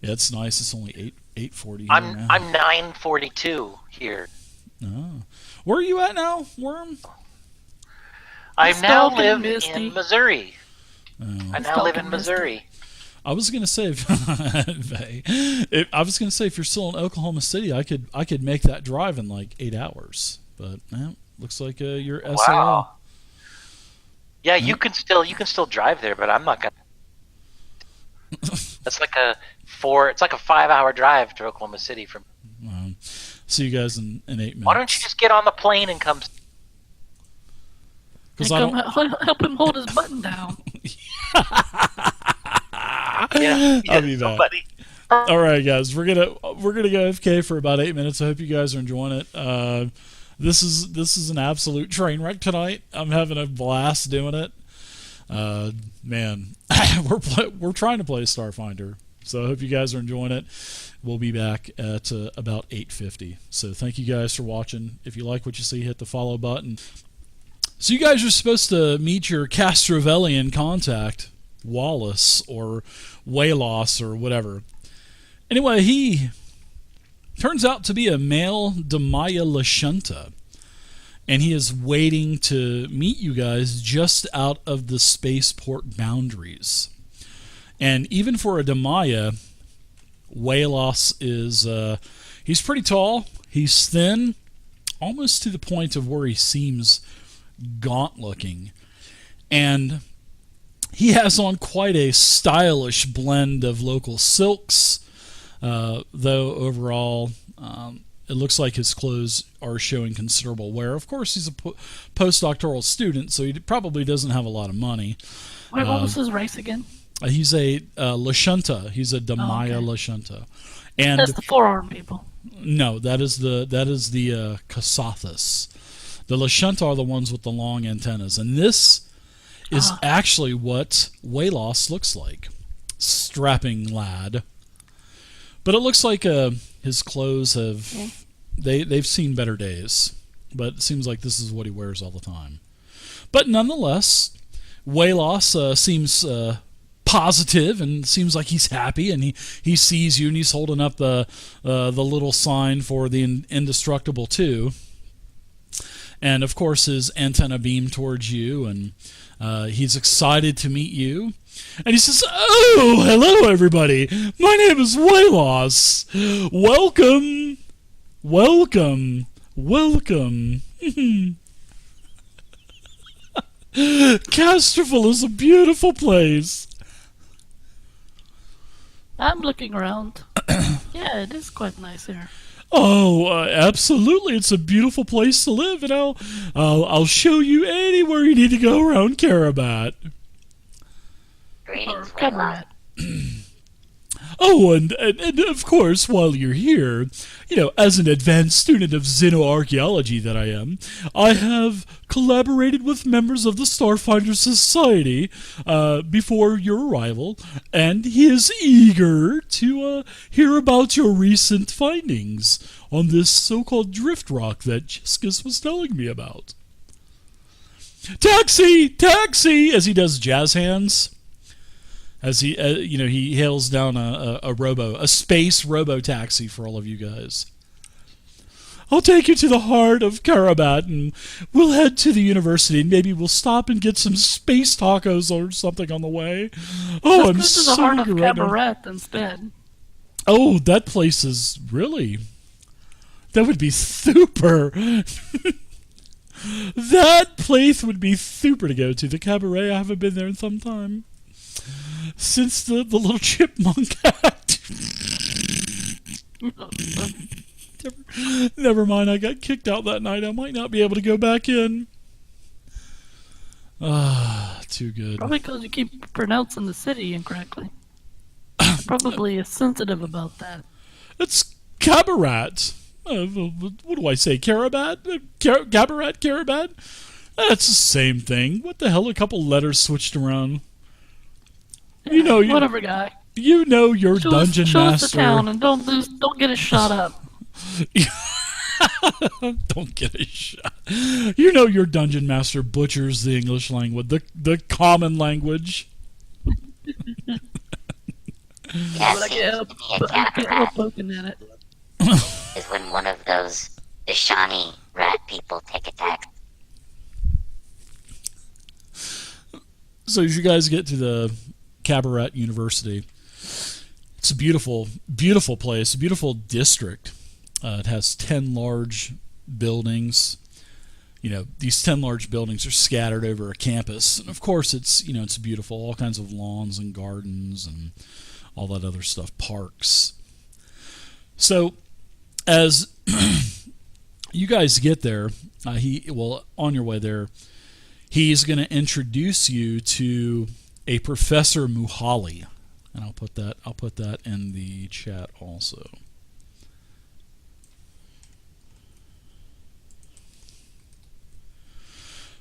Yeah, it's nice. It's only 8:40 here now. I'm 9:42 here. Oh. Where are you at now, Worm? I It's now dark and live in misty. Missouri. Oh. I It's now live dark in and misty. Missouri. I was gonna say, I was gonna say if you're still in Oklahoma City, I could make that drive in like 8 hours. But looks like you're SOL. Wow. Yeah, Yeah. you can still drive there, but I'm not gonna. That's like it's like a 5 hour drive to Oklahoma City from. See you guys in 8 minutes. Why don't you just get on the plane and come? Because And I come don't. help him hold his button down. Yeah, I'll be back. somebody. All right, guys, we're gonna go AFK for about 8 minutes. I hope you guys are enjoying it. This is an absolute train wreck tonight. I'm having a blast doing it. Man, we're trying to play Starfinder, so I hope you guys are enjoying it. We'll be back at about 8:50. So thank you guys for watching. If you like what you see, hit the follow button. So you guys are supposed to meet your Castrovellian contact, Wallace or Wayloss or whatever. Anyway, he turns out to be a male Demaya Lashunta, and he is waiting to meet you guys just out of the spaceport boundaries. And even for a Demaya, Wayloss is he's pretty tall, he's thin, almost to the point of where he seems gaunt looking, and he has on quite a stylish blend of local silks, though overall it looks like his clothes are showing considerable wear. Of course, he's a postdoctoral student, so he probably doesn't have a lot of money. Wait, what was his race again? He's a Lashunta. He's a Demaya okay. Lashunta. And That's the forearm people. no, that is the Kasathas. The Lashunta are the ones with the long antennas, and this is actually what Wayloss looks like. Strapping lad. But it looks like his clothes have they've seen better days. But it seems like this is what he wears all the time. But nonetheless, Wayloss seems positive and seems like he's happy, and he sees you, and he's holding up the little sign for the Indestructible 2. And of course his antenna beam towards you, and he's excited to meet you. And he says, "Oh, hello everybody. My name is Wayloss. Welcome. Welcome. Welcome. Casterville is a beautiful place." I'm looking around. Yeah, it is quite nice here. Oh, absolutely! It's a beautiful place to live, and I'll show you anywhere you need to go around Karabat. Or Cabaret. Oh, and of course, while you're here, as an advanced student of xenoarchaeology that I am, I have collaborated with members of the Starfinder Society before your arrival, and he is eager to hear about your recent findings on this so-called drift rock that Chiscus was telling me about. Taxi! Taxi! As he does jazz hands. As he, he hails down a space robo taxi for all of you guys. I'll take you to the heart of Karabat, and we'll head to the university, and maybe we'll stop and get some space tacos or something on the way. Oh, I'm Let's go to so the heart of hungry right now. Cabaret instead. Oh, that place is really... That would be super. That place would be super to go to. The cabaret, I haven't been there in some time. Since the little chipmunk act. Never mind, I got kicked out that night. I might not be able to go back in. Too good. Probably because you keep pronouncing the city incorrectly. Probably is sensitive about that. It's Cabaret. What do I say? Carabat? Cabaret? Carabat? That's the same thing. What the hell? A couple letters switched around. Whatever, guy. You know your dungeon show master. us the town and don't get us shot up. Don't get a shot. You know your dungeon master butchers the English language, the common language. Yeah, But I see, can't help, give me a but I cat can't rat help poking at it. is when one of those Ishani rat people take attack. So as you guys get to the Cabaret University, it's a beautiful, beautiful place, a beautiful district. It has 10 large buildings. You know, these 10 large buildings are scattered over a campus. And of course, it's, you know, it's beautiful, all kinds of lawns and gardens and all that other stuff, parks. So as you guys get there, on your way there, he's going to introduce you to a Professor Muhuali, and I'll put that in the chat also.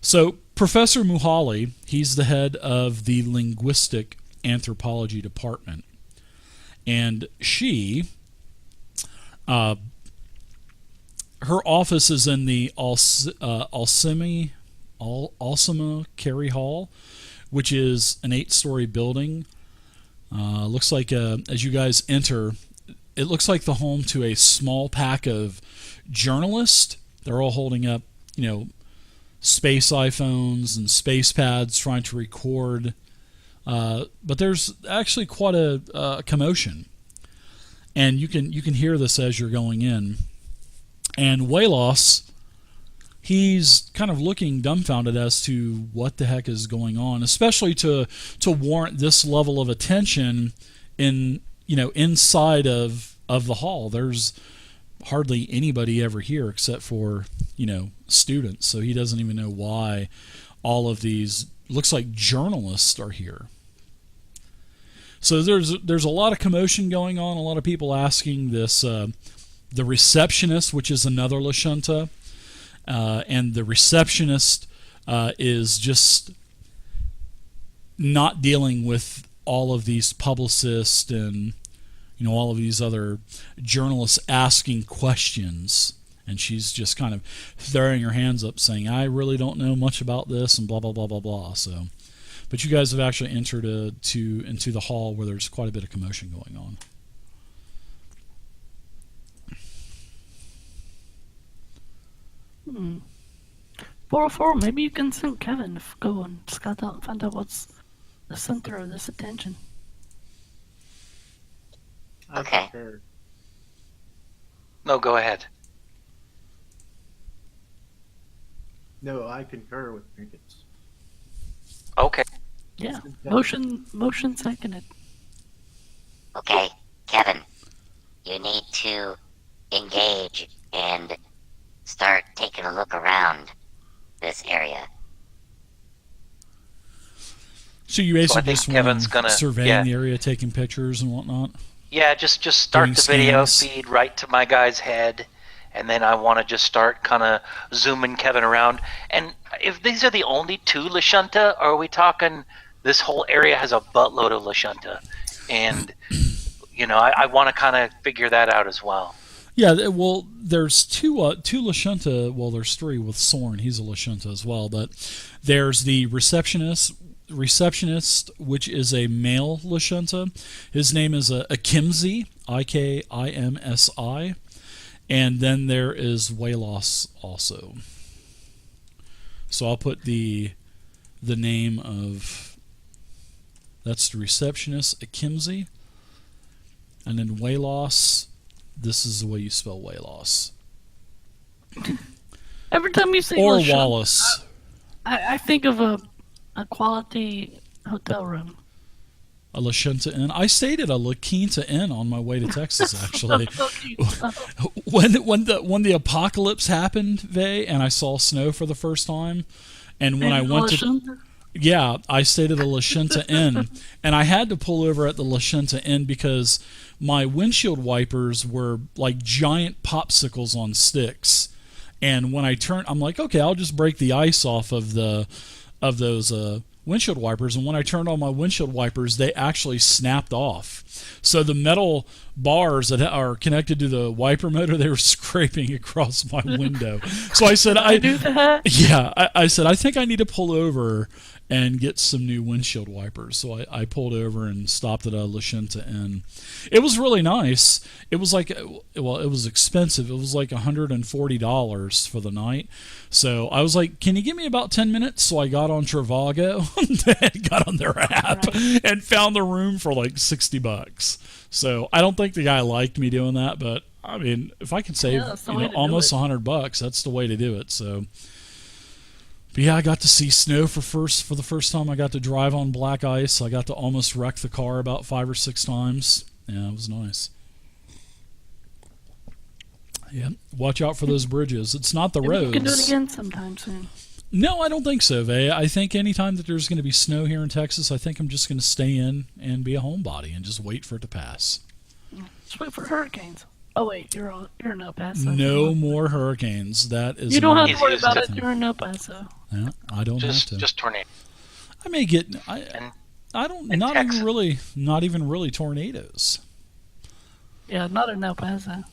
So Professor Muhuali, he's the head of the linguistic anthropology department, and she, her office is in the Alsima Carey Hall, which is an 8-story building. Looks like as you guys enter, it looks like the home to a small pack of journalists. They're all holding up, you know, space iPhones and space pads trying to record. But there's actually quite a commotion, and you can hear this as you're going in. And Walos, he's kind of looking dumbfounded as to what the heck is going on, especially to warrant this level of attention inside of the hall. There's hardly anybody ever here except for, students. So he doesn't even know why all of these, looks like, journalists are here. So there's a lot of commotion going on, a lot of people asking this, the receptionist, which is another Lashunta, and the receptionist is just not dealing with all of these publicists and all of these other journalists asking questions, and she's just kind of throwing her hands up saying, I really don't know much about this, and blah blah blah blah blah. So, but you guys have actually entered into the hall where there's quite a bit of commotion going on. 404, maybe you can send Kevin to go and scout out and find out what's the center of this attention. Okay. No, go ahead. No, I concur with Trinkets. Okay. Yeah, motion seconded. Okay, Kevin, you need to engage and start taking a look around this area. So you basically I think just Kevin's want gonna- surveying yeah. the area, taking pictures and whatnot? Yeah, just start Doing the video scans. feed right to my guy's head, and then I want to just start kind of zooming Kevin around. And if these are the only 2 Lashunta, or are we talking this whole area has a buttload of Lashunta? And, I want to kind of figure that out as well. Yeah, well, there's two Lashunta. Well, there's 3 with Soren. He's a Lashunta as well. But there's the receptionist, which is a male Lashunta. His name is Akimsi, Ikimsi. And then there is Walos also. So I'll put the name of, that's the receptionist, Akimsi. And then Walos, this is the way you spell Walos. Every time you say Or Lashunta, Wallace. I think of a quality hotel room. A Lashunta Inn. I stayed at a La Quinta Inn on my way to Texas, actually. when the apocalypse happened, Vay, and I saw snow for the first time, and when I went to... Yeah, I stayed at the Lashunta Inn, and I had to pull over at the Lashunta Inn because my windshield wipers were like giant popsicles on sticks. And when I turned, I'm like, okay, I'll just break the ice off of those windshield wipers. And when I turned on my windshield wipers, they actually snapped off. So the metal bars that are connected to the wiper motor, they were scraping across my window. So I said, I do that. Yeah, I said, I think I need to pull over and get some new windshield wipers. So I pulled over and stopped at a La Quinta Inn. It was really nice. It was like, well, it was expensive. It was like $140 for the night. So I was like, can you give me about 10 minutes? So I got on Trivago and got on their app and found the room for like $60. So I don't think the guy liked me doing that, but I mean, if I could save almost $100, that's the way to do it. So. But yeah, I got to see snow for the first time. I got to drive on black ice. I got to almost wreck the car about 5 or 6 times. Yeah, it was nice. Yeah, watch out for those bridges. It's not the roads. You can do it again sometime soon. No, I don't think so, Vay. I think anytime that there's going to be snow here in Texas, I think I'm just going to stay in and be a homebody and just wait for it to pass. Just wait for hurricanes. Oh wait, you're in El Paso. No more hurricanes. That is. You don't have to worry about it. You're in El Paso. Yeah, I don't have to. Just tornado. I may get. I don't. Not Texas. Not even really tornadoes. Yeah, not in El Paso.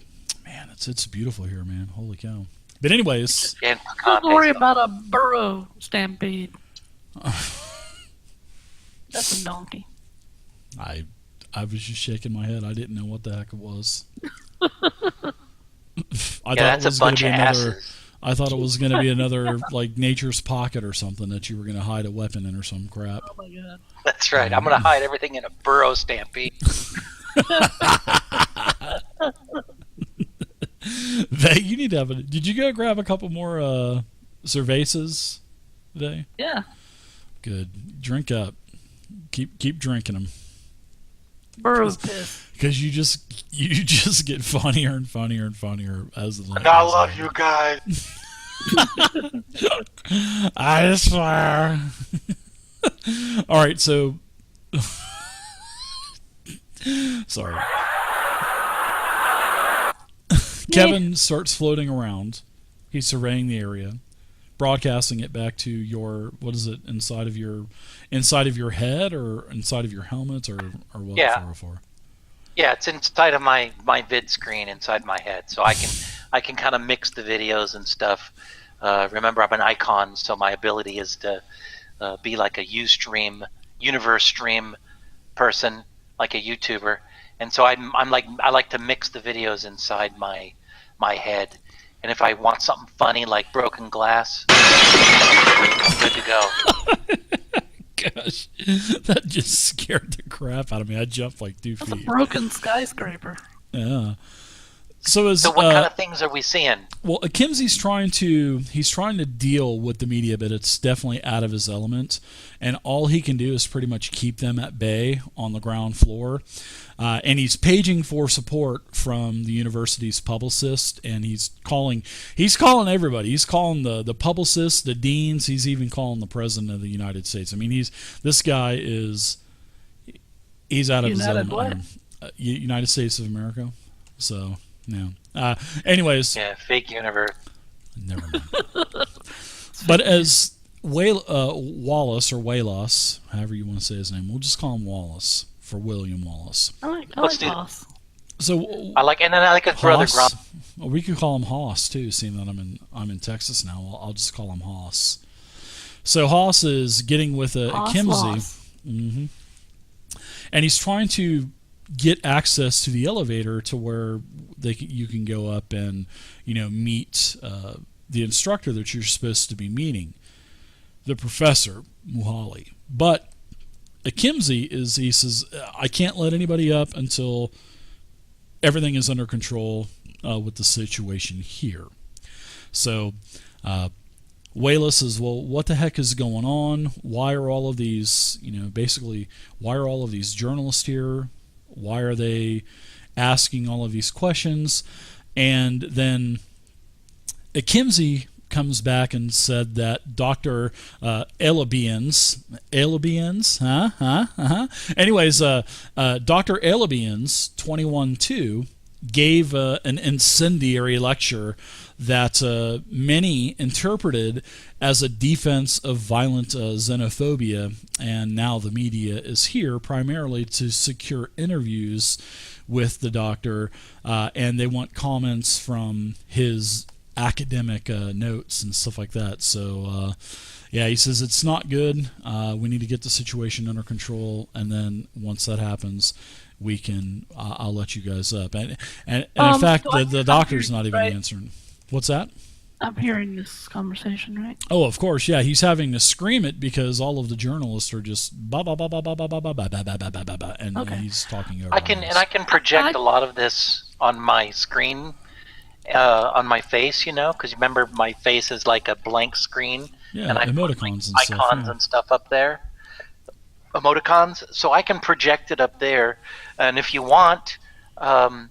Man, it's beautiful here, man. Holy cow! But anyways, don't worry about a burro stampede. That's a donkey. I was just shaking my head. I didn't know what the heck it was. I thought it was going to be another. I thought it was going to be another like Nature's Pocket or something that you were going to hide a weapon in or some crap. Oh my god! That's right. I'm going to hide everything in a burro stampede. You need to have a. Did you go grab a couple more cervezas today? Yeah. Good. Drink up. Keep drinking them. Burro's pissed. Because you just get funnier and funnier and funnier as the night. I love you guys. I swear. All right, so sorry. Kevin starts floating around. He's surveying the area, broadcasting it back to your, what is it, inside of your head or inside of your helmet or what? Yeah. 404? Yeah, it's inside of my vid screen inside my head, so I can kind of mix the videos and stuff. Remember, I'm an icon, so my ability is to be like a Ustream, universe stream person, like a YouTuber, and so I like to mix the videos inside my head. And if I want something funny like broken glass, I'm good to go. Gosh, that just scared the crap out of me. I jumped like 2 feet. That's a broken skyscraper. Yeah. So what kind of things are we seeing? Well, Kimsey's trying to deal with the media, but it's definitely out of his element, and all he can do is pretty much keep them at bay on the ground floor. And he's paging for support from the university's publicist, and he's calling everybody. He's calling the publicists, the deans. He's even calling the president of the United States. I mean, he's out of his element. United States of America. So. No. Anyways. Yeah, fake universe. Never mind. But as Wallace or Wallace, however you want to say his name, we'll just call him Wallace for William Wallace. I like Wallace. So I like his brother Grom. Well, we could call him Hoss too, seeing that I'm in Texas now. I'll just call him Hoss. So Hoss is getting with Kimsey. Mm-hmm. And he's trying to get access to the elevator to where you can go up and meet the instructor that you're supposed to be meeting, the professor Muhuali. But Kimsey he says, I can't let anybody up until everything is under control with the situation here. So Wayless says, well, what the heck is going on? Why are all of these why are all of these journalists here? Why are they asking all of these questions? And then Kimsey comes back and said that Dr. Lesbians, Anyways, Dr. Lesbians 21-2 gave an incendiary lecture that many interpreted as a defense of violent xenophobia, and now the media is here primarily to secure interviews with the doctor, and they want comments from his academic notes and stuff like that. So yeah, he says it's not good. We need to get the situation under control, and then once that happens, we can. I'll let you guys up. And in fact, the doctor's not even answering. What's that? I'm hearing this conversation, right? Oh, of course, yeah. He's having to scream it because all of the journalists are just ba ba ba ba ba ba ba ba ba ba ba ba ba ba, and he's talking over. I can project a lot of this on my screen, on my face, because remember my face is like a blank screen, and I emoticons put icons and stuff up there. Emoticons, so I can project it up there, and if you want, I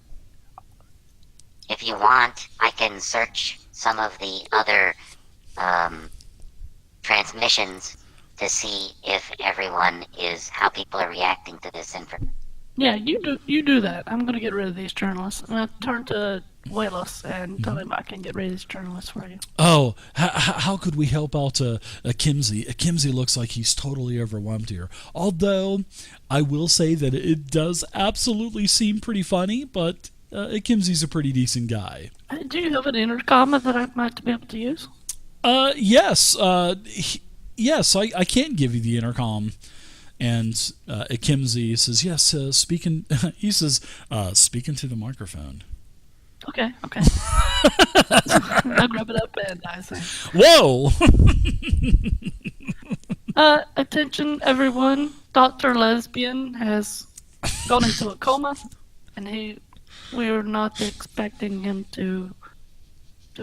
can search some of the other transmissions to see if how people are reacting to this information. Yeah, you do that. I'm gonna get rid of these journalists. I'm gonna turn to Wayless and tell him I can get rid of these journalists for you. Oh, how could we help out Kimsey? Kimsey looks like he's totally overwhelmed here. Although, I will say that it does absolutely seem pretty funny, but Kimsey's a pretty decent guy. Do you have an intercom that I might be able to use? Yes. Yes, I can give you the intercom. And Kimsey says, yes, speaking. He says, speaking to the microphone. Okay. I'll grab it up and I say, whoa! Attention, everyone. Dr. Lesbian has gone into a coma, and we're not expecting him to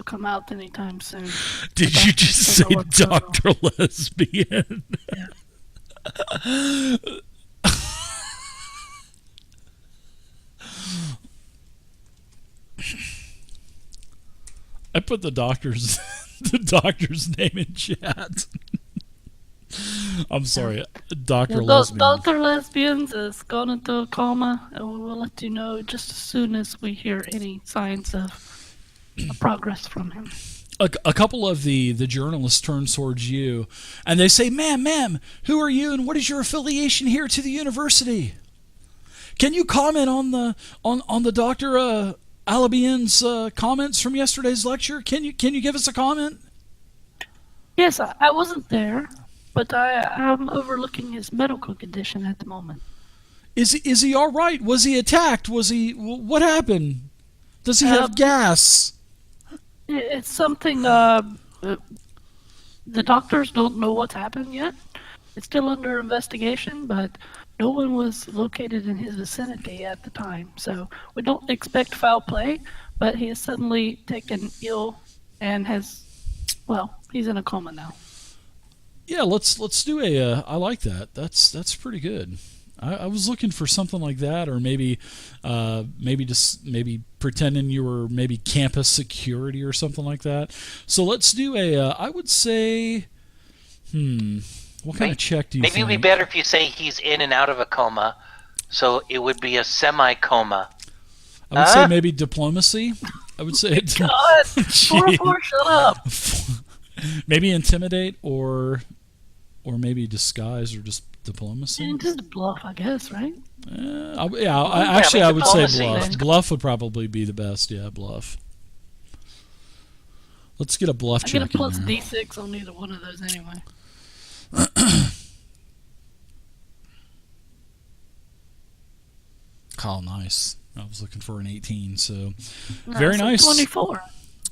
come out anytime soon. Did you just say Dr. Lesbian? Yeah. I put the doctor's name in chat. I'm sorry, Dr. Lesbian. Dr. Lesbians has gone into a coma, and we will let you know just as soon as we hear any signs of progress from him. A couple of the journalists turn towards you, and they say, ma'am, who are you, and what is your affiliation here to the university? Can you comment on the Dr. Alabian's comments from yesterday's lecture? Can you give us a comment? Yes, I wasn't there, but I'm overlooking his medical condition at the moment. Is he all right? Was he attacked? What happened? Does he have gas? It's something the doctors don't know what's happened yet. It's still under investigation, but no one was located in his vicinity at the time. So we don't expect foul play, but he has suddenly taken ill and he's in a coma now. Yeah, let's do I like that. That's pretty good. I was looking for something like that, or maybe pretending you were maybe campus security or something like that. So let's do I would say, what kind of check do you think? Maybe it would be better if you say he's in and out of a coma, so it would be a semi-coma. I would say maybe diplomacy. I would say God, 404, shut up. Maybe intimidate, or maybe disguise, or just diplomacy. And just a bluff, I guess, right? I would say bluff. Bluff would probably be the best. Yeah, bluff. Let's get a bluff check. I get a plus D6 on either one of those anyway. Oh, nice. I was looking for an 18, so very nice. 24.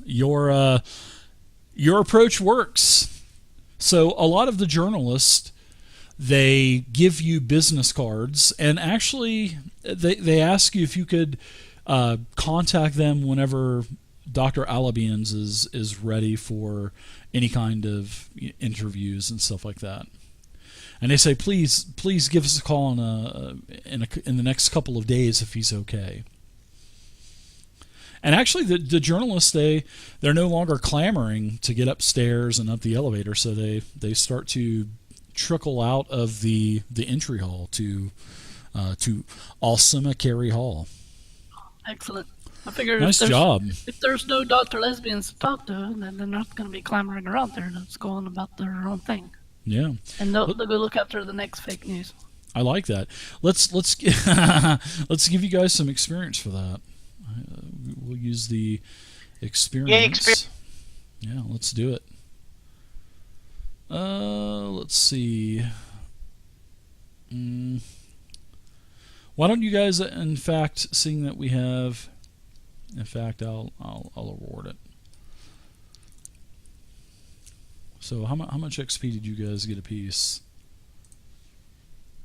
Your approach works. So a lot of the journalists, they give you business cards, and actually they ask you if you could contact them whenever Dr. Alabians is ready for any kind of interviews and stuff like that. And they say, please give us a call in the next couple of days if he's okay. And actually, the journalists, they're no longer clamoring to get upstairs and up the elevator, so they start to trickle out of the entry hall to Alsima Carey Hall. Excellent. I figured nice job. If there's no Dr. Lesbians to talk to, then they're not going to be clamoring around there. They're just going about their own thing. Yeah. And they'll go look after the next fake news. I like that. Let's let's give you guys some experience for that. We'll use the experience. Yeah, Yeah, let's do it. Let's see. Why don't you guys, in fact, seeing that we have, in fact, I'll award it. So how much XP did you guys get a piece?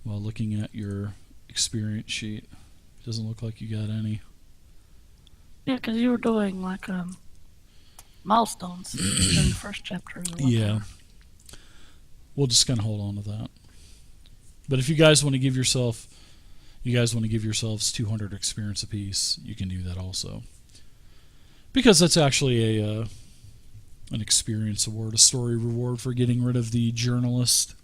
While looking at your experience sheet, doesn't look like you got any. Yeah, because you were doing like milestones in the first chapter. Or whatever. Yeah. We'll just kind of hold on to that. But if you guys want to give yourselves 200 experience apiece, you can do that also. Because that's actually an experience award, a story reward for getting rid of the journalist.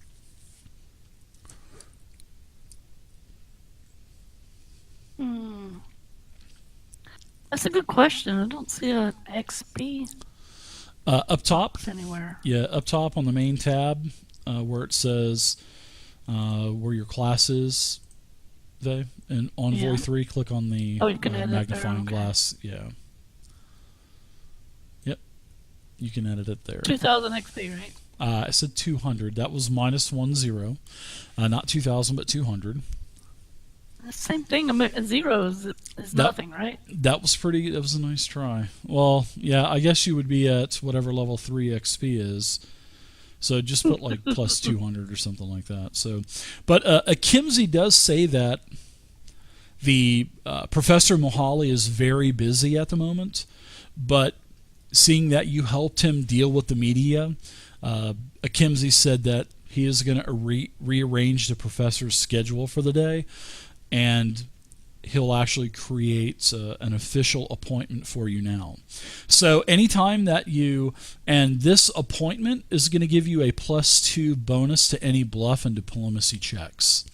That's a good question. I don't see a XP Up top anywhere. Yeah, up top on the main tab, where it says where your class is, in Envoy 3, click on the you can edit magnifying there, okay. glass. Yeah. Yep. You can edit it there. 2,000 XP, right? I said 200. That was -10. Not 2,000, but 200. The same thing. I mean, 0 is nothing, right? That was a nice try. Well, yeah, I guess you would be at whatever level 3 XP is. So just put like plus 200 or something like that. So, but Akimzi does say that the Professor Muhuali is very busy at the moment, but seeing that you helped him deal with the media, Akimzi said that he is going to rearrange the professor's schedule for the day, and he'll actually create an official appointment for you now. So anytime that and this appointment is going to give you a +2 bonus to any bluff and diplomacy checks.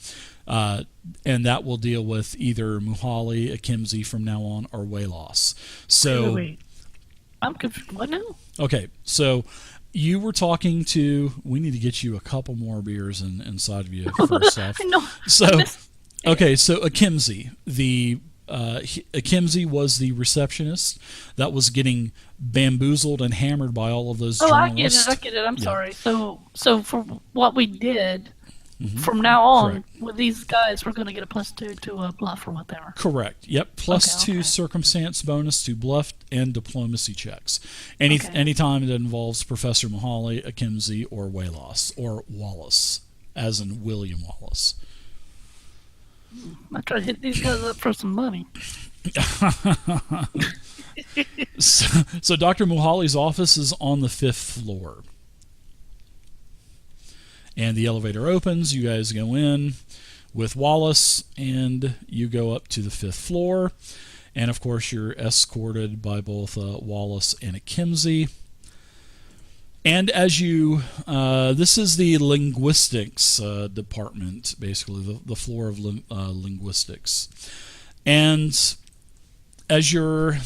And that will deal with either Muhuali, Akimzi from now on, or Wayloss. So, Wait. I'm confused. What now? Okay, so you were talking to... We need to get you a couple more beers inside of you first off. No. So... Okay, so Akimzi, Akimzi was the receptionist that was getting bamboozled and hammered by all of those journalists. I get it. I'm sorry. So for what we did, from now on, Correct. with these guys, we're going to get a +2 to a bluff or whatever. Correct. Yep. +2 Okay. circumstance bonus to bluff and diplomacy checks. Anytime it involves Professor Muhuali, Akimzi, or Wayloss, or Wallace, as in William Wallace. I try to hit these guys up for some money. So Dr. Muhali's office is on the 5th floor. And the elevator opens. You guys go in with Wallace, and you go up to the 5th floor. And, of course, you're escorted by both Wallace and Akimzi. And as you, this is the linguistics department, basically, the floor of linguistics. And as you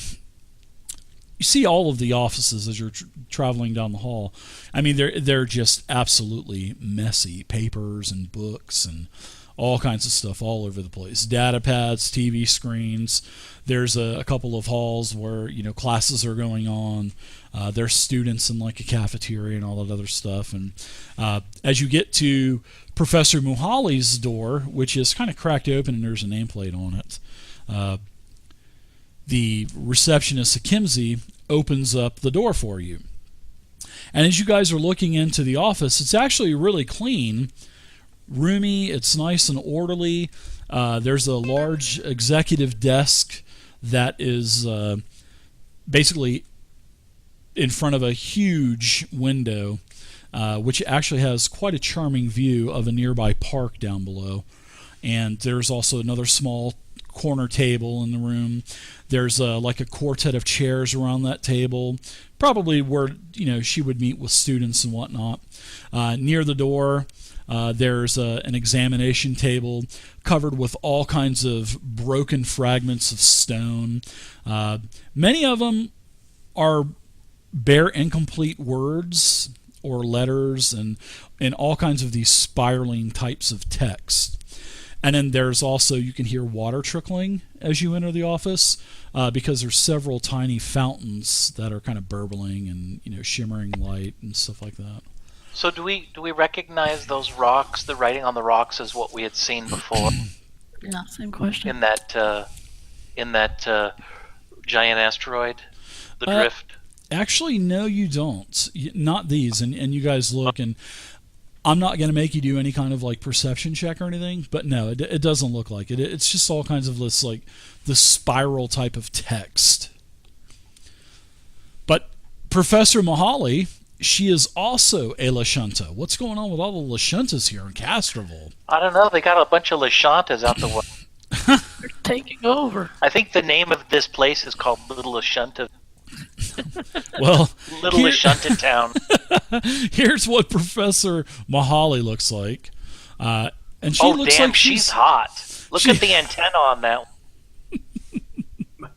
see all of the offices as you're traveling down the hall. I mean, they're just absolutely messy. Papers and books and all kinds of stuff all over the place. Data pads, TV screens. There's a couple of halls where, classes are going on. There's students in like a cafeteria and all that other stuff. And as you get to Professor Muhali's door, which is kind of cracked open and there's a nameplate on it, the receptionist Akimzi opens up the door for you. And as you guys are looking into the office, it's actually really clean, roomy, it's nice and orderly. There's a large executive desk that is basically in front of a huge window, which actually has quite a charming view of a nearby park down below. And there's also another small corner table in the room. There's like a quartet of chairs around that table, probably where she would meet with students and whatnot. Near the door, there's an examination table covered with all kinds of broken fragments of stone. Many of them are bare incomplete words or letters and all kinds of these spiraling types of text. And then there's also, you can hear water trickling as you enter the office, because there's several tiny fountains that are kind of burbling and shimmering light and stuff like that. So do we recognize those rocks, the writing on the rocks, as what we had seen before Yeah, same question. in that giant asteroid, the drift? Actually, no, you don't. Not these. And you guys look, and I'm not going to make you do any kind of like perception check or anything, but no, it doesn't look like it. It's just all kinds of this like the spiral type of text. But Professor Muhuali, she is also a Lashunta. What's going on with all the Lashuntas here in Castroville? I don't know. They got a bunch of Lashantas out the way. They're taking over. I think the name of this place is called Little Lashunta. Well, Little Lashunta Town. Here's what Professor Muhuali looks like. And she Oh, looks damn, like she's hot. Look at the antenna on that. My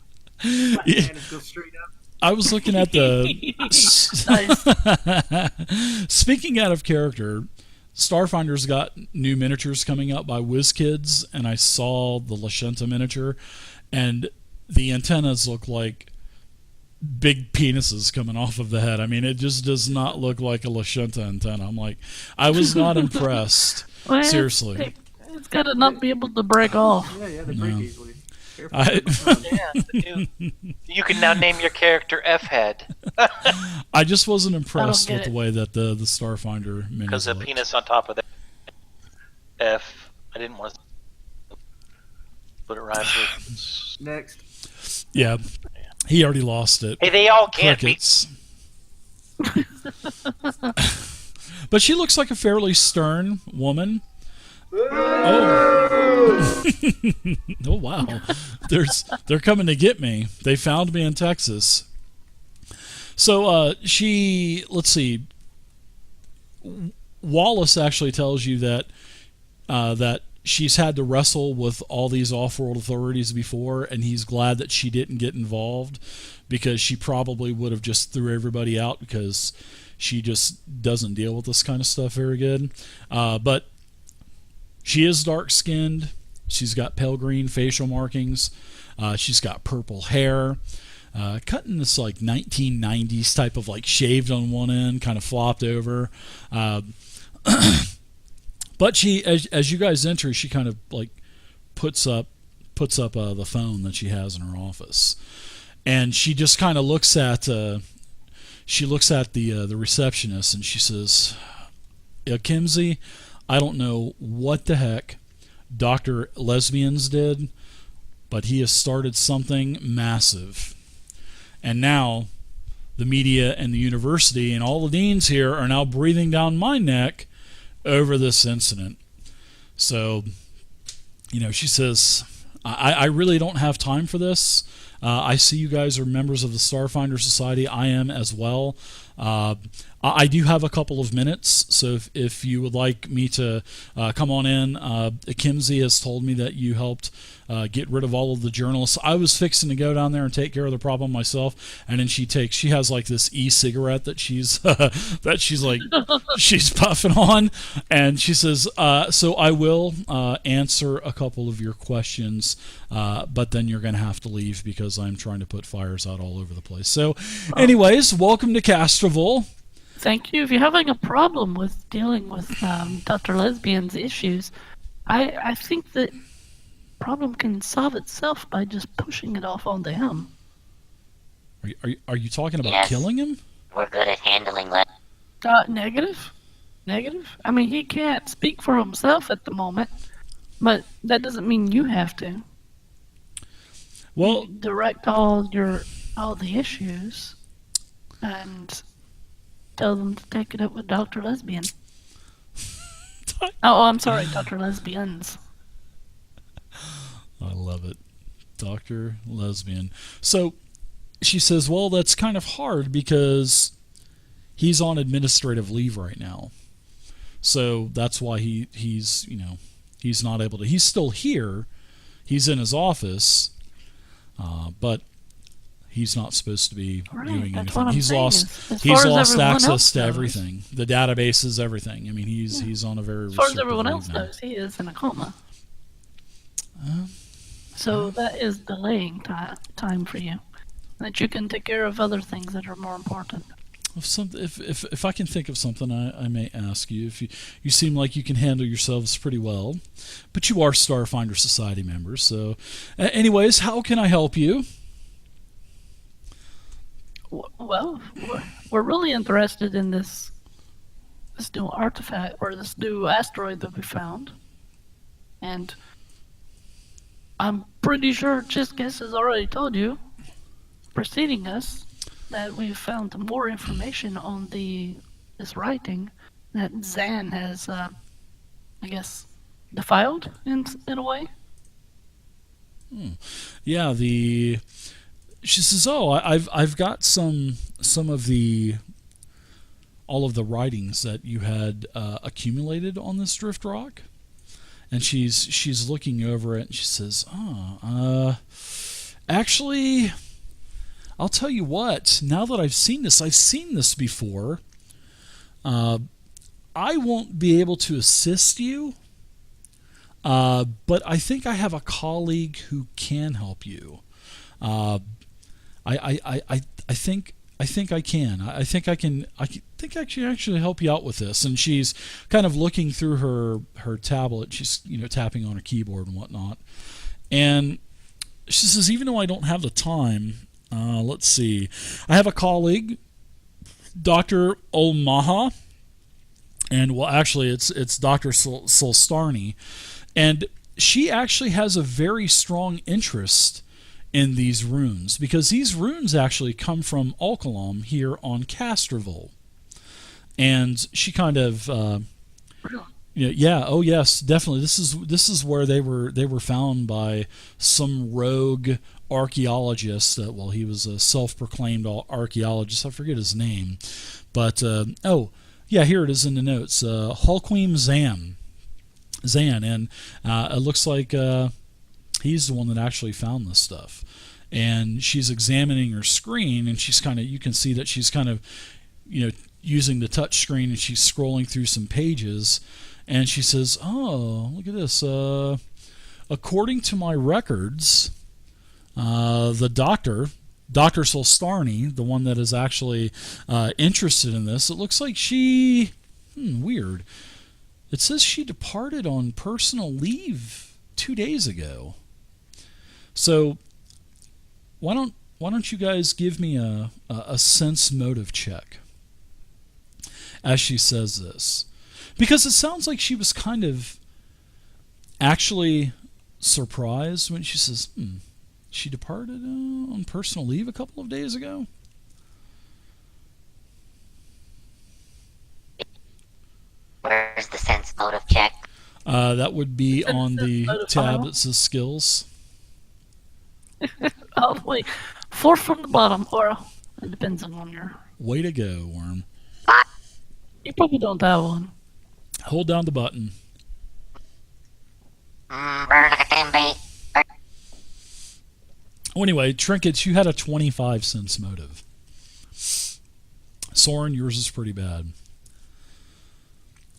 hand is go straight up. I was looking at the... Nice. Speaking out of character, Starfinder's got new miniatures coming out by WizKids, and I saw the Lashunta miniature, and the antennas look like big penises coming off of the head. I mean, it just does not look like a Lashunta antenna. I'm like, I was not impressed. Well, Seriously. It's got to not be able to break off. Yeah, they break easily. Careful. Yeah, you can now name your character F-Head I just wasn't impressed get with the it. way that the Starfinder minis because a looked. penis on top of that. F. I didn't want to put it right. Next. Yeah, he already lost it. Hey, they all can't be. Crickets. But she looks like a fairly stern woman. Oh. Oh wow. They're coming to get me. They found me in Texas. So let's see. Wallace actually tells you that that she's had to wrestle with all these off-world authorities before, and he's glad that she didn't get involved, because she probably would have just threw everybody out, because she just doesn't deal with this kind of stuff very good. But she is dark-skinned. She's got pale green facial markings. She's got purple hair. Cut in this like 1990s type of like shaved on one end, kind of flopped over. But she, as you guys enter, she kind of like puts up the phone that she has in her office, and she just kind of looks at the receptionist, and she says, "Kimsey, I don't know what the heck Dr. Lesbians did, but he has started something massive, and now the media and the university and all the deans here are now breathing down my neck over this incident." So, she says, I really don't have time for this. I see you guys are members of the Starfinder Society. I am as well. I do have a couple of minutes, so if you would like me to come on in, Kimsey has told me that you helped get rid of all of the journalists. I was fixing to go down there and take care of the problem myself, and then she has like this e-cigarette that she's she's puffing on, and she says, so I will answer a couple of your questions, but then you're going to have to leave because I'm trying to put fires out all over the place. So anyways, welcome to Castroville. Thank you. If you're having a problem with dealing with Dr. Lesbian's issues, I think that problem can solve itself by just pushing it off onto him. Are you talking about Yes. killing him? We're good at handling Negative. I mean, he can't speak for himself at the moment, but that doesn't mean you have to. Well, You direct all the issues and tell them to take it up with Dr. Lesbian. Oh, I'm sorry, Dr. Lesbians. I love it. Dr. Lesbian. So she says, well, that's kind of hard because he's on administrative leave right now. So that's why he's not able to. He's still here. He's in his office, but he's not supposed to be Right, doing that's what anything. I'm He's saying, lost. as He's far as lost everyone access else to knows. everything. The databases, everything. I mean, he's on a very As far as restricted everyone leave else now. knows, he is in a coma. So that is delaying time for you. That you can take care of other things that are more important. If I can think of something, I may ask you. If you seem like you can handle yourselves pretty well, but you are Starfinder Society members. So, anyways, how can I help you? Well, we're really interested in this new artifact or this new asteroid that we found, and I'm pretty sure Chiscus has already told you, preceding us, that we've found more information on this writing that Zan has, I guess, defiled in a way. Yeah, she says, "Oh, I've got some of the all of the writings that you had accumulated on this drift rock." And she's looking over it and she says, actually, I'll tell you what, now that I've seen this before. I won't be able to assist you, but I think I have a colleague who can help you. I think I can. I think I can actually help you out with this. And she's kind of looking through her tablet. She's tapping on her keyboard and whatnot. And she says, even though I don't have the time, let's see. I have a colleague, Dr. Omaha, and well, actually, it's Dr. Solstarny, and she actually has a very strong interest in these runes, because these runes actually come from Alkalam here on Castorville. And she kind of yeah, oh yes, definitely, this is where they were found by some rogue archaeologist. Well, he was a self-proclaimed archaeologist. I forget his name, but oh yeah, here it is in the notes. Hulquim Zan, and it looks like he's the one that actually found this stuff. And she's examining her screen, and you can see that she's kind of, using the touch screen, and she's scrolling through some pages, and she says, "Oh, look at this. According to my records, the Dr. Solstarny, the one that is actually interested in this, it looks like she, weird. It says she departed on personal leave 2 days ago. So why don't you guys give me a sense motive check as she says this, because it sounds like she was kind of actually surprised when she says, she departed on personal leave a couple of days ago. Where's the sense motive check? That would be on the tab that says skills. Oh, wait. 4 from the bottom, or it depends on your... Way to go, Worm. You probably don't have one. Hold down the button. Burn like a timby. Well, anyway, Trinkets, you had a 25 sense motive. Soren, yours is pretty bad.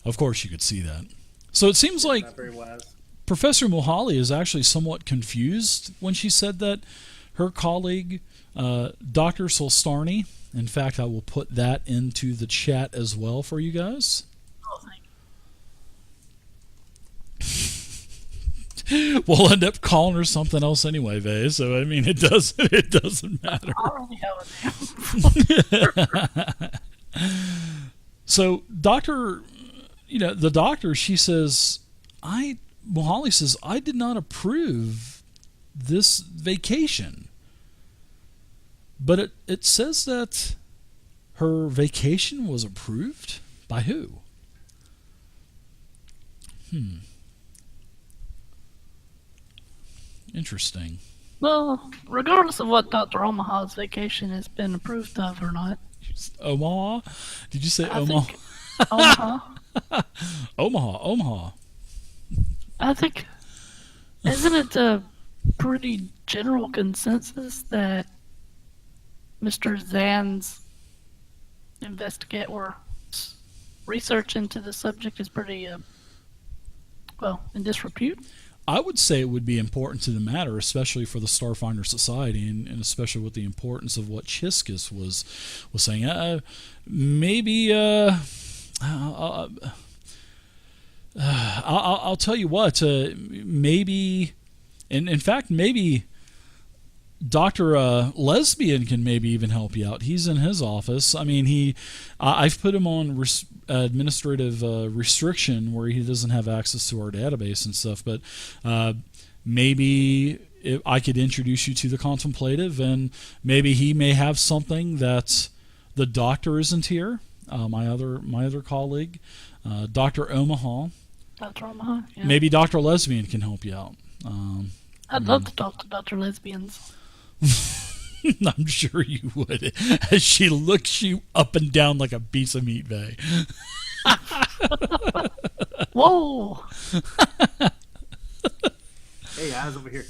Of course you could see that. So it seems like Not very wise. Professor Muhuali is actually somewhat confused when she said that her colleague, Dr. Solstarny, in fact, I will put that into the chat as well for you guys. Oh, thank you. We'll end up calling her something else anyway, Vay. So I mean, it doesn't matter. I already have a name. So the doctor, she says, Muhuali says, I did not approve this vacation. But it says that her vacation was approved by who? Interesting. Well, regardless of what Dr. Omaha's vacation has been approved of or not. Omaha? Did you say I Omaha? think Omaha. Omaha. I think, isn't it a pretty general consensus that Mr. Zan's research into the subject is pretty, in disrepute? I would say it would be important to the matter, especially for the Starfinder Society, and especially with the importance of what Chiskus was saying. Maybe I'll tell you what. Maybe, in fact, maybe Dr. Lesbian can maybe even help you out. He's in his office. I mean, I've put him on administrative restriction where he doesn't have access to our database and stuff. But maybe I could introduce you to the Contemplative, and maybe he may have something that the doctor isn't here. My other colleague, Dr. Omaha. Dr. Omaha? Yeah. Maybe Dr. Lesbian can help you out. I'd love to talk to Dr. Lesbians. I'm sure you would, as she looks you up and down like a piece of meat bag. Whoa! Hey, guys, over here.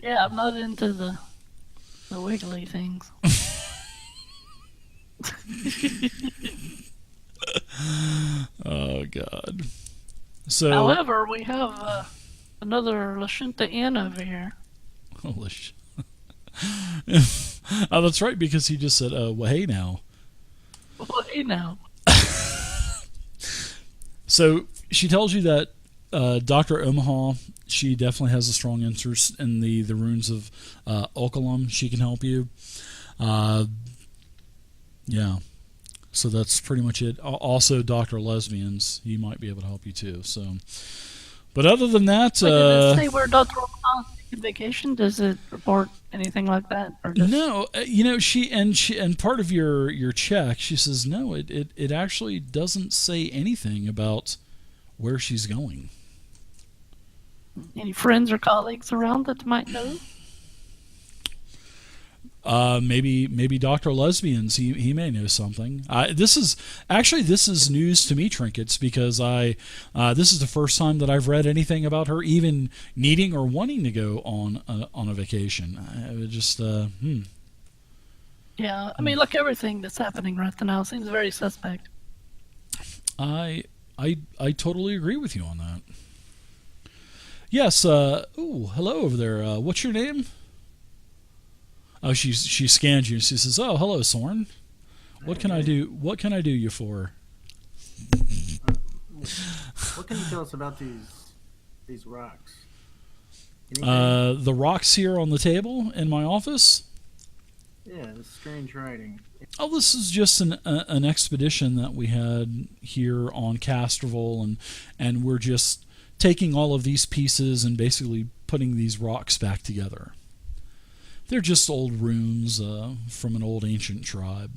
Yeah, I'm not into the wiggly things. Oh, God. So, However, we have another Lashunta Inn over here. holy shit. Oh, that's right, because he just said, well, hey now. Well, hey now. So she tells you that Dr. Omaha, she definitely has a strong interest in the runes of Okalum. She can help you. Yeah. So that's pretty much it. Also, Dr. Lesbians, he might be able to help you too. So, but other than that, Wait, did it say where Dr. Omaha's taking vacation? Does it report anything like that? Or just... no, she and part of your check, she says no. It actually doesn't say anything about where she's going. Any friends or colleagues around that might know? Maybe Dr. Lesbians, he may know something. This is news to me, Trinkets, because this is the first time that I've read anything about her even needing or wanting to go on a vacation. I would just Yeah, I mean, look, everything that's happening right now seems very suspect. I totally agree with you on that. Yes. Hello over there. What's your name? Oh, she scans you. She says, "Oh, hello, Soren. What can I do? What can I do you for?" What can you tell us about these rocks? Anything? The rocks here on the table in my office. Yeah, this strange writing. Oh, this is just an expedition that we had here on Castrovel, and we're just taking all of these pieces and basically putting these rocks back together. They're just old runes from an old ancient tribe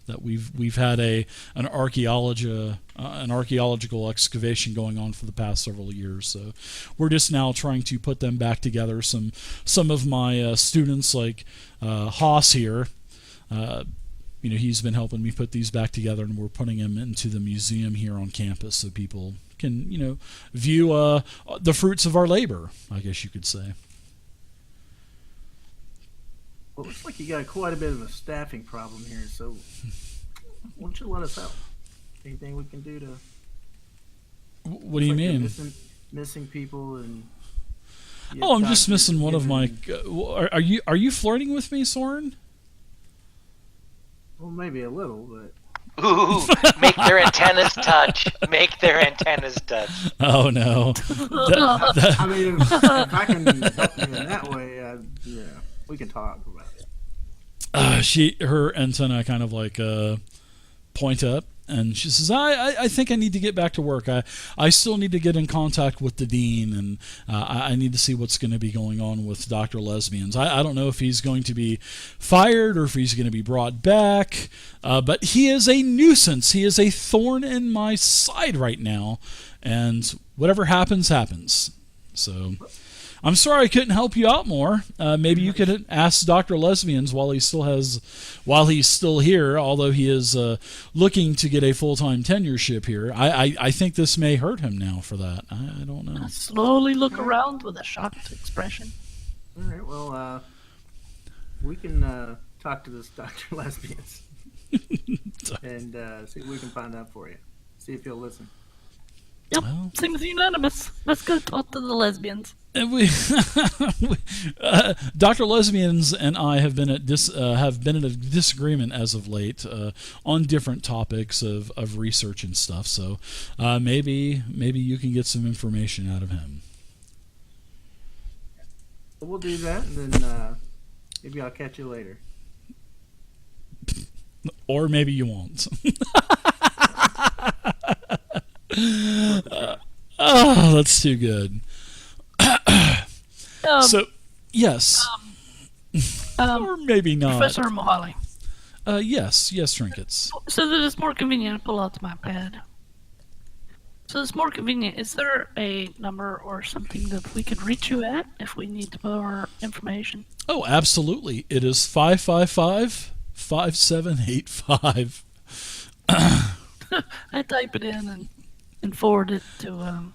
that we've had an archaeological excavation going on for the past several years. So we're just now trying to put them back together. Some of my students, like Haas here, he's been helping me put these back together, and we're putting them into the museum here on campus so people can view the fruits of our labor, I guess you could say. Well, it looks like you got quite a bit of a staffing problem here, so why don't you let us help? Anything we can do to... What do you mean? Missing people and... Oh, I'm just missing one of my... Are you flirting with me, Soren? Well, maybe a little, but... Ooh, make their antennas touch. Make their antennas touch. Oh, no. I mean, if I can help you in that way, yeah, we can talk about it. Her antenna kind of like point up, and she says, I think I need to get back to work. I still need to get in contact with the dean, and I need to see what's going to be going on with Dr. Lesbians. I don't know if he's going to be fired or if he's going to be brought back, but he is a nuisance. He is a thorn in my side right now, and whatever happens, happens. So... I'm sorry I couldn't help you out more. Maybe you could ask Dr. Lesbians while he's still here, although he is looking to get a full-time tenureship here. I think this may hurt him now for that. I don't know. I slowly look around with a shocked expression. All right, well, we can talk to this Dr. Lesbians. and see what we can find out for you. See if he'll listen. Sure. All right. Well, we can talk to this Dr. Lesbians and see if he'll listen. Yep, Well. seems unanimous. Let's go talk to the lesbians. And Dr. Lesbians and I have been at a disagreement as of late on different topics of research and stuff. So maybe you can get some information out of him. We'll do that, and then maybe I'll catch you later. Or maybe you won't. Oh, that's too good. So, yes. Or maybe not. Professor Muhuali. Yes, Trinkets. So that it's more convenient to pull out my pad. So it's more convenient. Is there a number or something that we could reach you at if we need more information? Oh, absolutely. It is 555-5785. I type it in and forward it to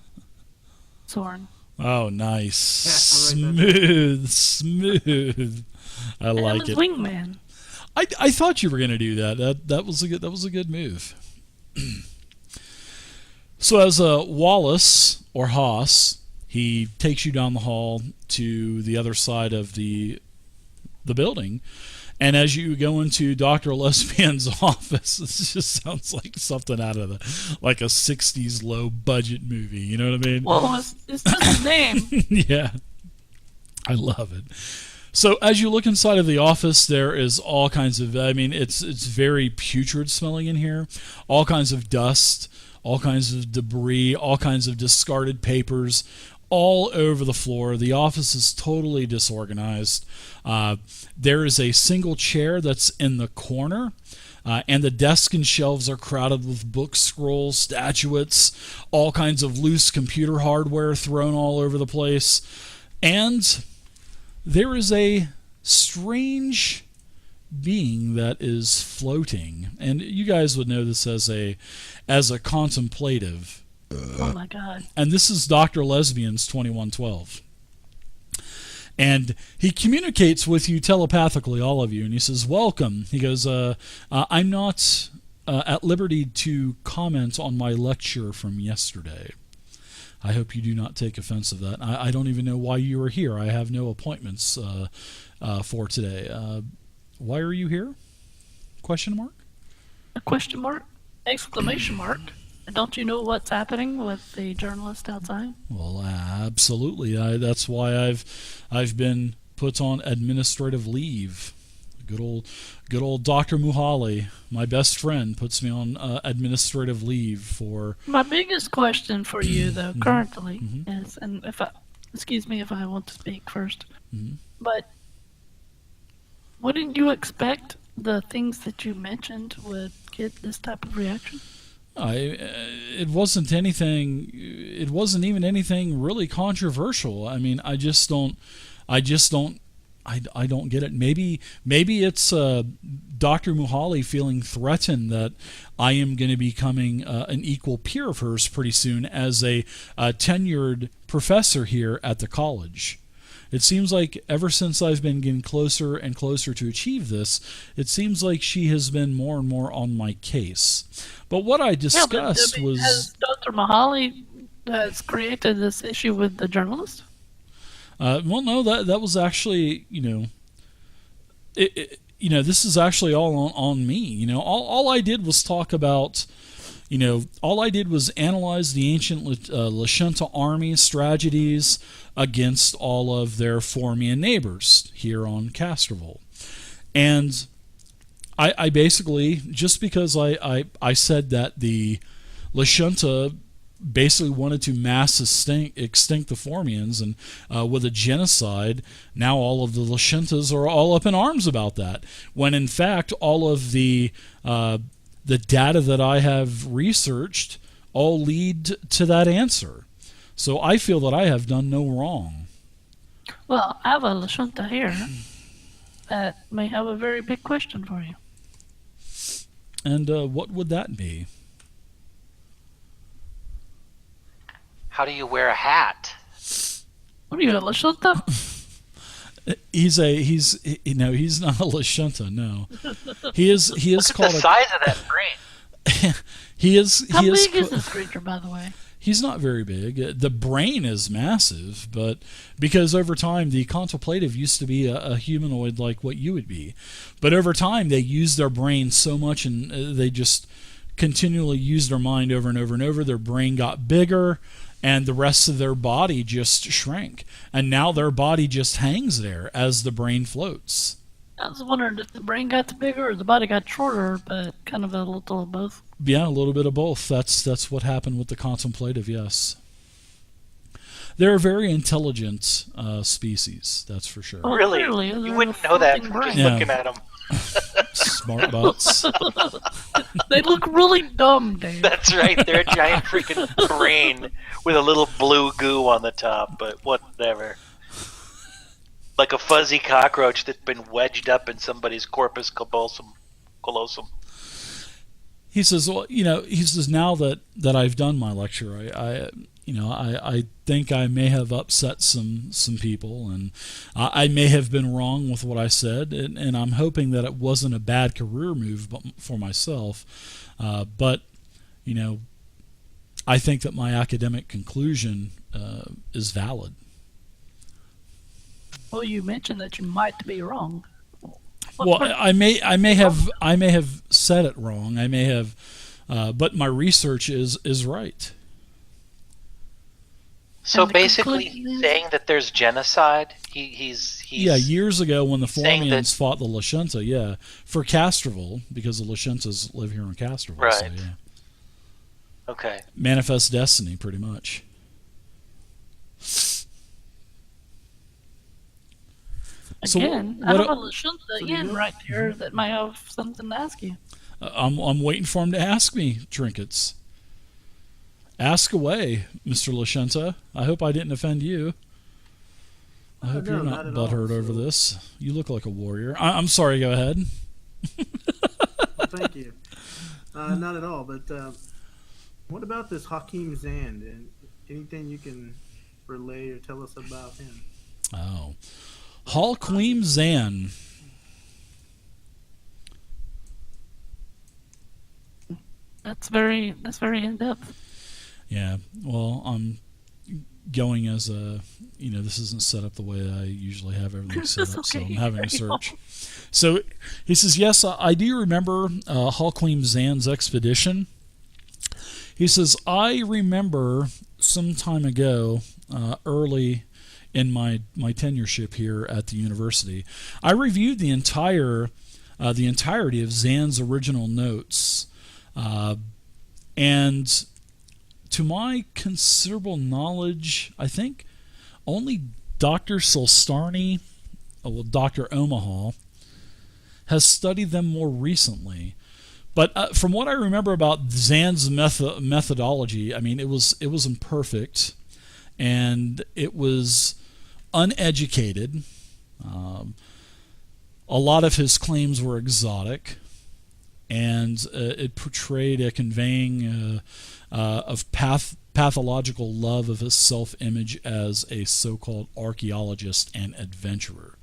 Soren. Oh, nice. Yeah, I'll write Smooth. I like it. Wingman. I thought you were going to do that. That was a good move. So as Wallace or Haas, he takes you down the hall to the other side of the building, and as you go into Dr. Lesbian's office, it just sounds like something out of a 60s low budget movie. You know what I mean? Well, it's just his name. Yeah, I love it. So as you look inside of the office, there is all kinds of, it's very putrid smelling in here. All kinds of dust, all kinds of debris, all kinds of discarded papers all over the floor. The office is totally disorganized. There is a single chair that's in the corner, and the desk and shelves are crowded with books, scrolls, statuettes, all kinds of loose computer hardware thrown all over the place. And there is a strange being that is floating, and you guys would know this as a contemplative. Oh my God! And this is Dr. Lesbians 2112, and he communicates with you telepathically, all of you, and he says, "Welcome." He goes, "I'm not at liberty to comment on my lecture from yesterday. I hope you do not take offense of that. I don't even know why you are here. I have no appointments for today. Why are you here? Question mark? A question mark? Exclamation mark? Don't you know what's happening with the journalist outside? Well, absolutely. That's why I've been put on administrative leave. Good old Dr. Muhuali, my best friend, puts me on administrative leave for. My biggest question for you, though, currently is, and excuse me if I want to speak first, but wouldn't you expect the things that you mentioned would get this type of reaction? It wasn't anything. It wasn't even anything really controversial. I don't get it. Maybe it's Dr. Muhuali feeling threatened that I am going to be becoming an equal peer of hers pretty soon as a tenured professor here at the college. It seems like ever since I've been getting closer and closer to achieve this, it seems like she has been more and more on my case. But what I discussed was... Has Dr. Muhuali has created this issue with the journalist? Well, no, that was actually, this is actually all on me. All I did was talk about, all I did was analyze the ancient Lashunta army strategies against all of their Formian neighbors here on Castrovel. And I basically, just because I said that the Lashunta basically wanted to mass extinct the Formians, and with a genocide, now all of the Lashuntas are all up in arms about that, when in fact all of the data that I have researched all lead to that answer. So I feel that I have done no wrong. Well, I have a Lashunta here that may have a very big question for you. And what would that be? How do you wear a hat? What are you, a Lashunta? He's not a Lashunta, no. He is Look called at the size of that brain. he is How big is this creature, by the way? He's not very big. The brain is massive, but because over time the contemplative used to be a humanoid like what you would be. But over time they used their brain so much, and they just continually used their mind over and over and over. Their brain got bigger, and the rest of their body just shrank. And now their body just hangs there as the brain floats. I was wondering if the brain got bigger or the body got shorter, but kind of a little of both. Yeah, a little bit of both. That's what happened with the contemplative, yes. They're a very intelligent species, that's for sure. Oh, Really? clearly, You they're wouldn't a know that floating from just brain. Yeah. looking at them. Smart butts. They look really dumb, Dave. That's right. They're a giant freaking brain with a little blue goo on the top, but whatever. Like a fuzzy cockroach that's been wedged up in somebody's corpus callosum. He says, well, he says, now that I've done my lecture, I think I may have upset some people, and I may have been wrong with what I said, and I'm hoping that it wasn't a bad career move for myself. But I think that my academic conclusion is valid. Well, you mentioned that you might be wrong. Well, I may have said it wrong. I may have, but my research is right. So And the basically, conclusion he's is- saying that there's genocide. He's Yeah, years ago when the saying that- Formians fought the Lashunta, yeah, for Castroville, because the Lashuntas live here in Castroville. So, Right. yeah. Okay. Manifest destiny, pretty much. Again, I have a Lashunta in right here that might have something to ask you. I'm waiting for him to ask me, Trinkets. Ask away, Mr. Lashunta. I hope I didn't offend you. I hope No, you're not not at all, butthurt over so- this. You look like a warrior. I'm sorry, go ahead. Well, thank you. Not at all, but what about this Hakeem Zand? And anything you can relay or tell us about him? Oh. Halquim Zan. That's very in depth. Yeah, well, I'm going as a, this isn't set up the way I usually have everything set That's up, so I'm okay. having to Carry on. search. So he says, yes, I do remember Halquim Zan's expedition. He says, I remember some time ago, early in my tenureship here at the university, I reviewed the entirety of Zan's original notes, and to my considerable knowledge, I think only Dr. Solstarny, Dr. Omaha, has studied them more recently. But from what I remember about Zan's methodology, I mean, it was imperfect, and it was uneducated. A lot of his claims were exotic, and it portrayed a conveying of pathological love of his self-image as a so-called archaeologist and adventurer.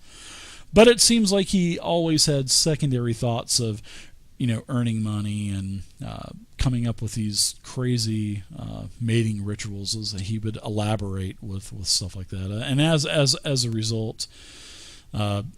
But it seems like he always had secondary thoughts of, earning money and coming up with these crazy mating rituals as he would elaborate with stuff like that. And as a result,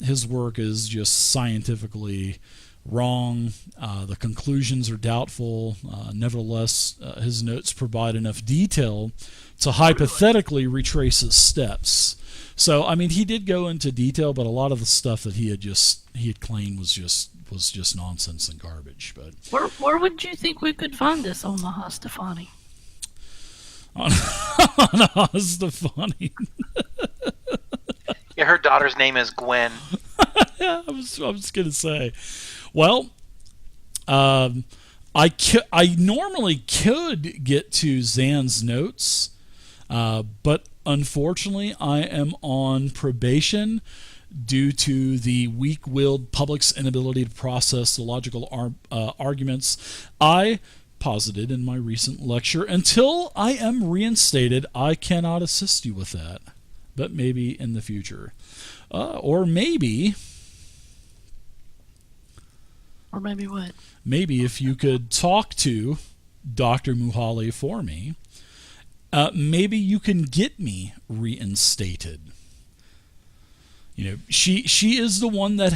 his work is just scientifically wrong. The conclusions are doubtful. Nevertheless, his notes provide enough detail to hypothetically retrace his steps. So, I mean, he did go into detail, but a lot of the stuff that he had claimed was just nonsense and garbage. But Where would you think we could find this Omaha Stefani? on Stefani, Yeah, her daughter's name is Gwen. yeah, I was gonna say, well, I normally could get to Zan's notes, but unfortunately, I am on probation due to the weak-willed public's inability to process the logical arguments I posited in my recent lecture. Until I am reinstated, I cannot assist you with that, but maybe in the future. Or maybe what? maybe if you could talk to Dr. Muhuali for me maybe you can get me reinstated. She is the one that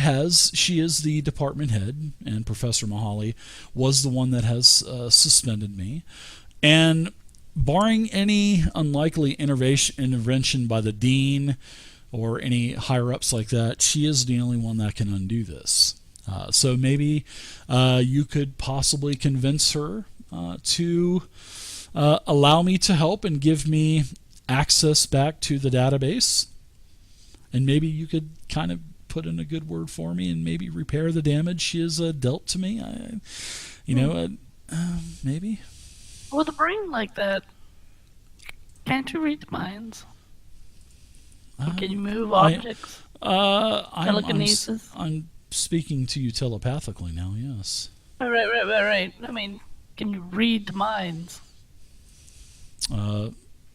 she is the department head, and Professor Muhuali was the one that has suspended me. And barring any unlikely intervention by the dean or any higher-ups like that, she is the only one that can undo this. So maybe you could possibly convince her to allow me to help and give me access back to the database. And maybe you could kind of put in a good word for me and maybe repair the damage she has dealt to me. Maybe. With a brain like that, can't you read minds? Can you move objects? Telekinesis? I'm speaking to you telepathically now, yes. Right. I mean, can you read minds?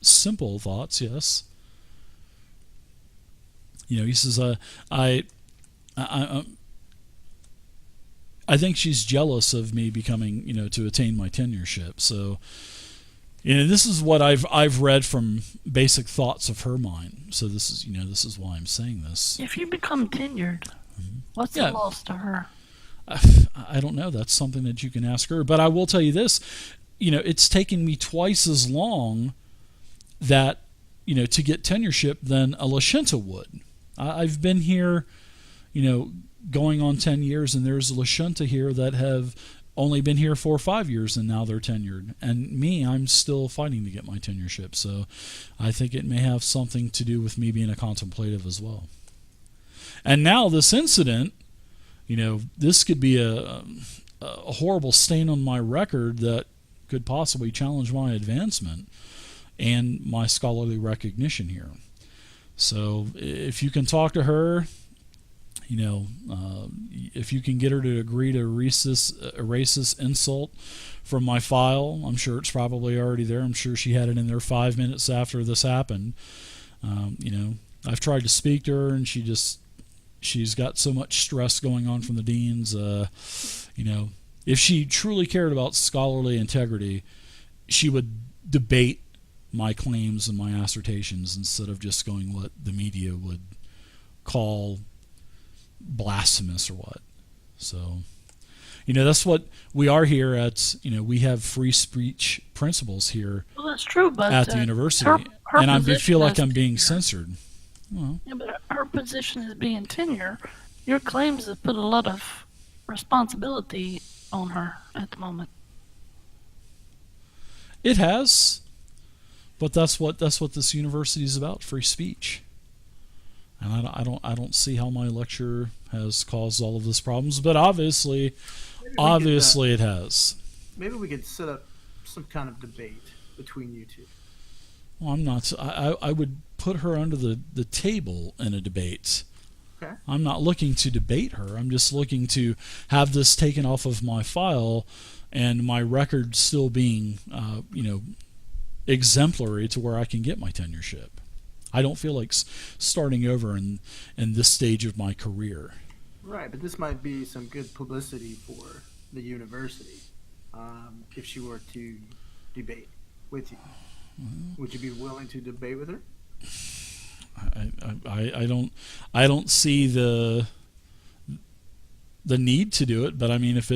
Simple thoughts, yes. He says, I think she's jealous of me becoming, to attain my tenureship. So, this is what I've read from basic thoughts of her mind. So this is why I'm saying this. If you become tenured, what's the loss to her? I don't know. That's something that you can ask her. But I will tell you this. It's taken me twice as long that, to get tenureship than a Lashenta would. I've been here, going on 10 years, and there's Lashenta here that have only been here 4 or 5 years, and now they're tenured. And me, I'm still fighting to get my tenureship. So I think it may have something to do with me being a contemplative as well. And now this incident, this could be a horrible stain on my record that could possibly challenge my advancement and my scholarly recognition here. So if you can talk to her, if you can get her to agree to erase this insult from my file, I'm sure it's probably already there. I'm sure she had it in there 5 minutes after this happened. I've tried to speak to her, and she's got so much stress going on from the deans. If she truly cared about scholarly integrity, she would debate my claims and my assertions instead of just going what the media would call blasphemous or what. So, that's what we are here at. We have free speech principles here. Well, that's true, but at the university, and I feel like I'm being censored. Well, yeah, but her position as being tenure, your claims have put a lot of responsibility on her at the moment. It has. But that's what this university is about, free speech. And I don't see how my lecture has caused all of these problems, but obviously it has. Maybe we could set up some kind of debate between you two. Well, I'm not. I would put her under the table in a debate. Okay. I'm not looking to debate her. I'm just looking to have this taken off of my file and my record still being, exemplary to where I can get my tenureship. I don't feel like starting over in this stage of my career. Right, but this might be some good publicity for the university if she were to debate with you. Would you be willing to debate with her? I don't see the need to do it, but I mean if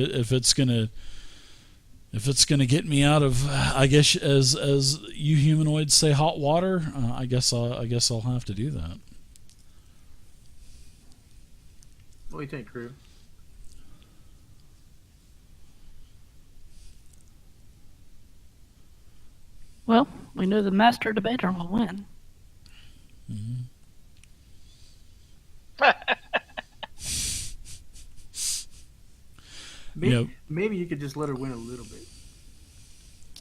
it's gonna get me out of, I guess as you humanoids say, hot water, I guess I'll have to do that. What do you think, crew? Well, we know the master debater will win. Mm-hmm. Maybe you could just let her win a little bit.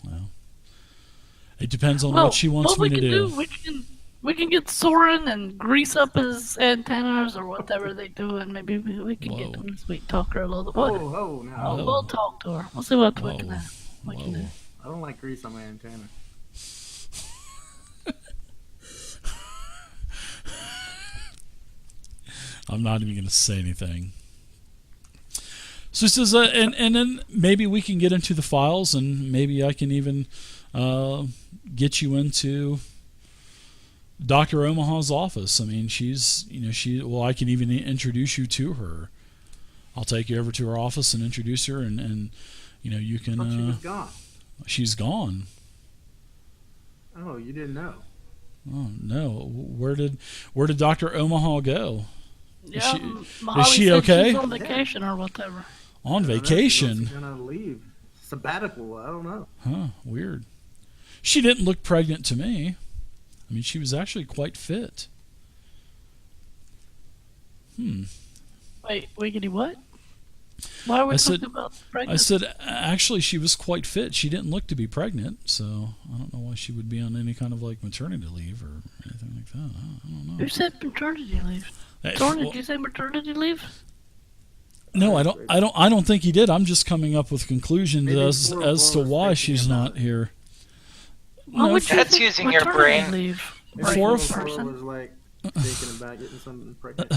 Well, it depends on what she wants me to do. We can get Soren and grease up his antennas or whatever they do, and maybe we can get him to sweet talk her a little bit. We'll talk to her. We'll see what we can do. I don't like grease on my antenna. I'm not even going to say anything. So it says, and then maybe we can get into the files, and maybe I can even get you into Dr. Omaha's office. I mean, I can even introduce you to her. I'll take you over to her office and introduce her, and you can. She was gone. She's gone. Oh, you didn't know. Oh no! Where did Dr. Omaha go? Yeah, Is she said okay? She's on vacation or whatever. On I don't know, vacation? she's gonna leave. Sabbatical. I don't know. Huh? Weird. She didn't look pregnant to me. I mean, she was actually quite fit. Wait, wiggity what? Why are we talking about pregnancy? I said, actually, she was quite fit. She didn't look to be pregnant, so I don't know why she would be on any kind of like maternity leave or anything like that. I don't know. Who said maternity leave? Hey, Thorne, did you say maternity leave? No, I don't think he did. I'm just coming up with conclusions Maybe as to why she's not here. Why would you That's think using your maternity brain. Leave? Maybe Four Laura of- person. was like thinking about getting something pregnant.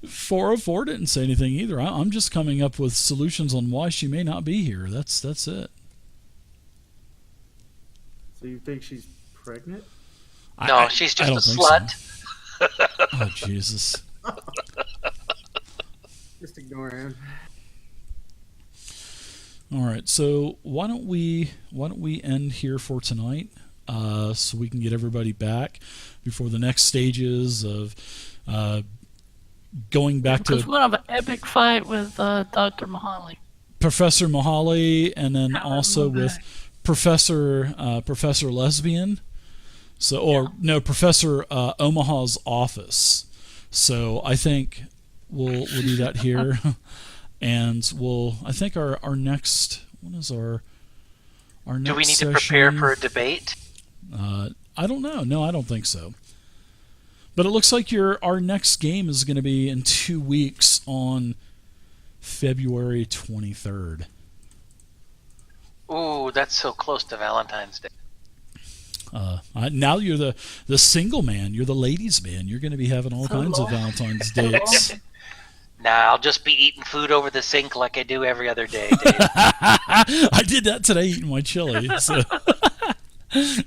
404 didn't say anything either. I'm just coming up with solutions on why she may not be here. That's it. So you think she's pregnant? No, she's I just a don't think slut. so. Oh Jesus! Just ignore him. All right, so why don't we end here for tonight, so we can get everybody back before the next stages of going back Because to we'll have an epic fight with Dr. Muhuali. Professor Muhuali, and then Yeah, also we'll with back. Professor Lesbian. Professor Omaha's office. So I think we'll do that here, and I think our next, what is our next Do we need session? to prepare for a debate? I don't know. No, I don't think so. But it looks like our next game is going to be in 2 weeks on February 23rd. Ooh, that's so close to Valentine's Day. Now you're the single man. You're the ladies' man. You're going to be having all kinds of Valentine's dates. Nah, I'll just be eating food over the sink like I do every other day, Dave. I did that today eating my chili. So.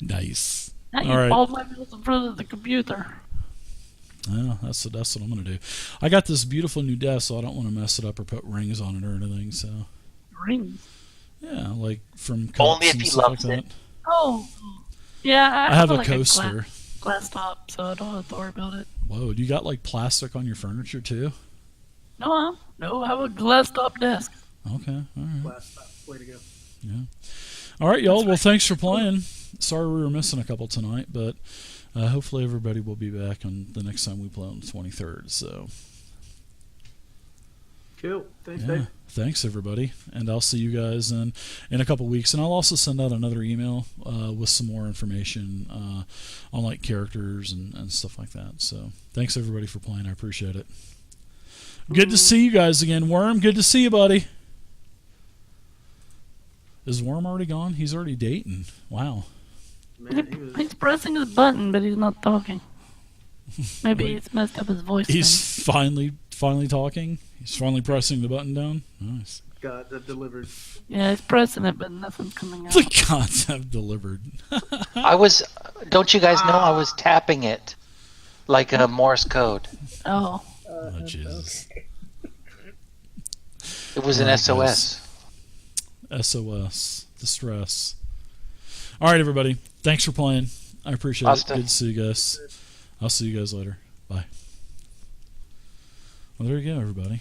Nice. Now All you right. all my meals in front of the computer. Yeah, that's what I'm going to do. I got this beautiful new desk, so I don't want to mess it up or put rings on it or anything. So Rings. yeah, like from cups Only if and he stuff loves like it. that. Oh, yeah. I have a like coaster. glass top, so I don't have to worry about it. Whoa, do you got like plastic on your furniture too? No, I have a glass top desk. Okay, all right. Last stop. Way to go. All right, y'all. Well, thanks for playing. Sorry we were missing a couple tonight, but hopefully everybody will be back on the next time we play on the 23rd. So Cool. Thanks, yeah, Dave. thanks everybody, and I'll see you guys in a couple weeks. And I'll also send out another email with some more information on like characters and stuff like that. So thanks everybody for playing. I appreciate it. Good to see you guys again, Worm. Good to see you, buddy. Is Worm already gone? He's already dating. Wow. Man, he was. He's pressing his button, but he's not talking. Maybe he's messed up his voice. He's finally talking. He's finally pressing the button down. Nice. God, that delivered. Yeah, he's pressing it, but nothing's coming out. The concept delivered. Don't you guys know I was tapping it like a Morse code? Oh, Oh, Jesus. It was an Oh, SOS. SOS. Distress. All right, everybody. Thanks for playing. I appreciate Austin. it. Good to see you guys. I'll see you guys later. Bye. Well, there you go, everybody.